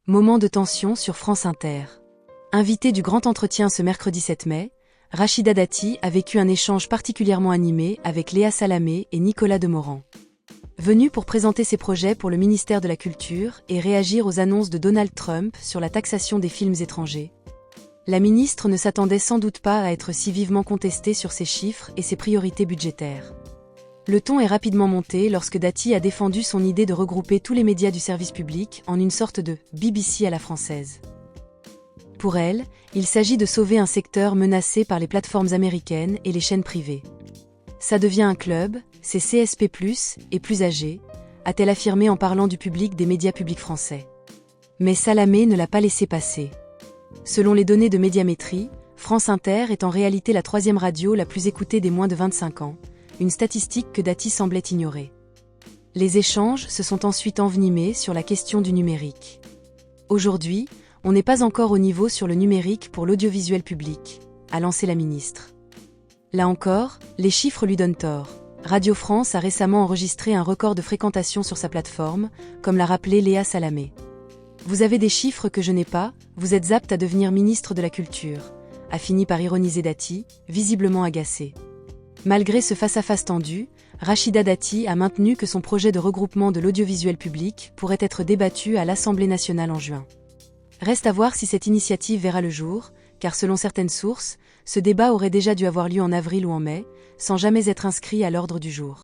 Moment de tension sur France Inter. Invitée du grand entretien ce mercredi 7 mai, Rachida Dati a vécu un échange particulièrement animé avec Léa Salamé et Nicolas Demorand. Venue pour présenter ses projets pour le ministère de la Culture et réagir aux annonces de Donald Trump sur la taxation des films étrangers, la ministre ne s'attendait sans doute pas à être si vivement contestée sur ses chiffres et ses priorités budgétaires. Le ton est rapidement monté lorsque Dati a défendu son idée de regrouper tous les médias du service public en une sorte de BBC à la française. Pour elle, il s'agit de sauver un secteur menacé par les plateformes américaines et les chaînes privées. Ça devient un club, c'est CSP+, et plus âgé, a-t-elle affirmé en parlant du public des médias publics français. Mais Salamé ne l'a pas laissé passer. Selon les données de Médiamétrie, France Inter est en réalité la troisième radio la plus écoutée des moins de 25 ans, une statistique que Dati semblait ignorer. Les échanges se sont ensuite envenimés sur la question du numérique. Aujourd'hui, on n'est pas encore au niveau sur le numérique pour l'audiovisuel public, a lancé la ministre. Là encore, les chiffres lui donnent tort. Radio France a récemment enregistré un record de fréquentation sur sa plateforme, comme l'a rappelé Léa Salamé. Vous avez des chiffres que je n'ai pas, vous êtes apte à devenir ministre de la Culture, a fini par ironiser Dati, visiblement agacée. Malgré ce face-à-face tendu, Rachida Dati a maintenu que son projet de regroupement de l'audiovisuel public pourrait être débattu à l'Assemblée nationale en juin. Reste à voir si cette initiative verra le jour, car selon certaines sources, ce débat aurait déjà dû avoir lieu en avril ou en mai, sans jamais être inscrit à l'ordre du jour.